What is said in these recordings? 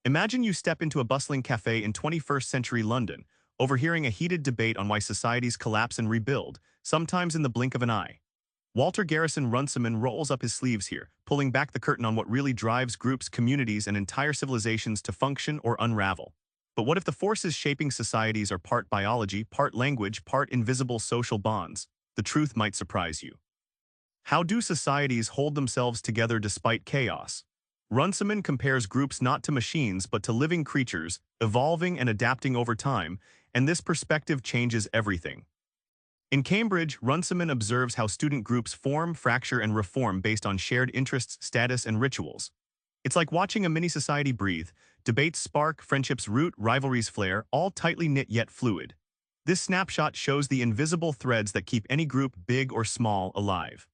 Imagine you step into a bustling cafe in 21st century London, overhearing a heated debate on why societies collapse and rebuild, sometimes in the blink of an eye. Walter Garrison Runciman rolls up his sleeves here, pulling back the curtain on what really drives groups, communities, and entire civilizations to function or unravel. But what if the forces shaping societies are part biology, part language, part invisible social bonds? The truth might surprise you. How do societies hold themselves together despite chaos? Runciman compares groups not to machines but to living creatures, evolving and adapting over time, and this perspective changes everything. In Cambridge, Runciman observes how student groups form, fracture, and reform based on shared interests, status, and rituals. It's like watching a mini-society breathe. Debates spark, friendships root, rivalries flare, all tightly knit yet fluid. This snapshot shows the invisible threads that keep any group, big or small, alive.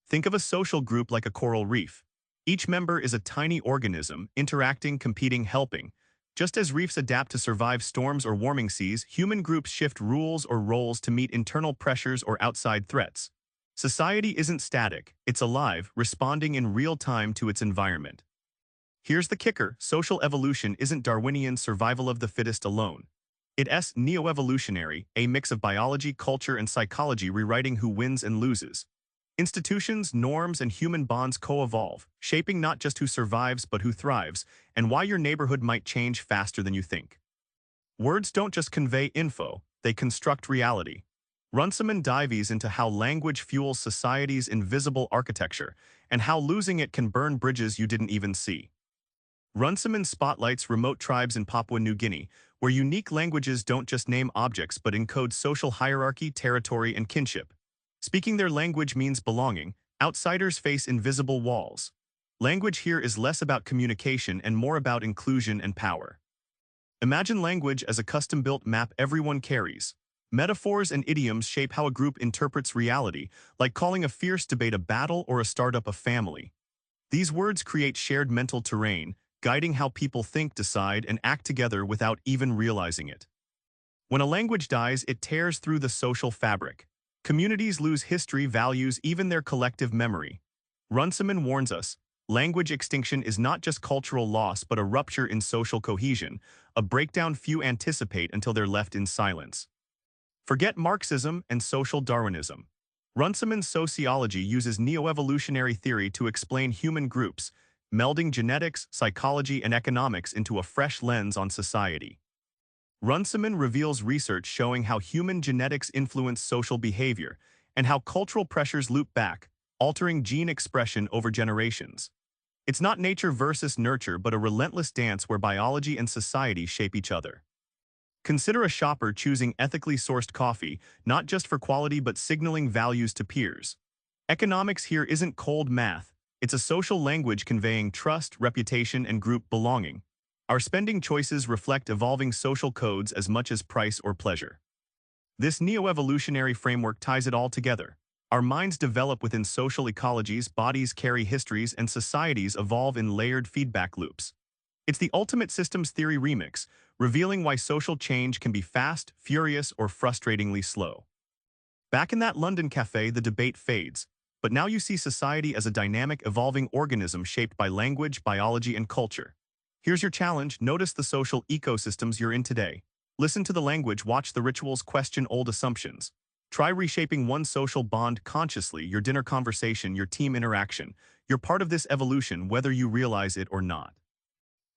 Think of a social group like a coral reef. Each member is a tiny organism, interacting, competing, helping. Just as reefs adapt to survive storms or warming seas, human groups shift rules or roles to meet internal pressures or outside threats. Society isn't static, it's alive, responding in real time to its environment. Here's the kicker: social evolution isn't Darwinian survival of the fittest alone. It's neo-evolutionary, a mix of biology, culture, and psychology rewriting who wins and loses. Institutions, norms, and human bonds co-evolve, shaping not just who survives but who thrives, and why your neighborhood might change faster than you think. Words don't just convey info, they construct reality. Runciman dives into how language fuels society's invisible architecture, and how losing it can burn bridges you didn't even see. Runciman spotlights remote tribes in Papua New Guinea, where unique languages don't just name objects but encode social hierarchy, territory, and kinship. Speaking their language means belonging. Outsiders face invisible walls. Language here is less about communication and more about inclusion and power. Imagine language as a custom-built map everyone carries. Metaphors and idioms shape how a group interprets reality, like calling a fierce debate a battle or a startup a family. These words create shared mental terrain, guiding how people think, decide, and act together without even realizing it. When a language dies, it tears through the social fabric. Communities lose history, values, even their collective memory. Runciman warns us, language extinction is not just cultural loss but a rupture in social cohesion, a breakdown few anticipate until they're left in silence. Forget Marxism and social Darwinism. Runciman's sociology uses neo-evolutionary theory to explain human groups, melding genetics, psychology, and economics into a fresh lens on society. Runciman reveals research showing how human genetics influence social behavior and how cultural pressures loop back, altering gene expression over generations. It's not nature versus nurture but a relentless dance where biology and society shape each other. Consider a shopper choosing ethically sourced coffee, not just for quality but signaling values to peers. Economics here isn't cold math, it's a social language conveying trust, reputation, and group belonging. Our spending choices reflect evolving social codes as much as price or pleasure. This neo-evolutionary framework ties it all together. Our minds develop within social ecologies, bodies carry histories, and societies evolve in layered feedback loops. It's the ultimate systems theory remix, revealing why social change can be fast, furious, or frustratingly slow. Back in that London cafe, the debate fades, but now you see society as a dynamic, evolving organism shaped by language, biology, and culture. Here's your challenge: notice the social ecosystems you're in today. Listen to the language, watch the rituals, question old assumptions. Try reshaping one social bond consciously: your dinner conversation, your team interaction. You're part of this evolution, whether you realize it or not.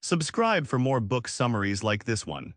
Subscribe for more book summaries like this one.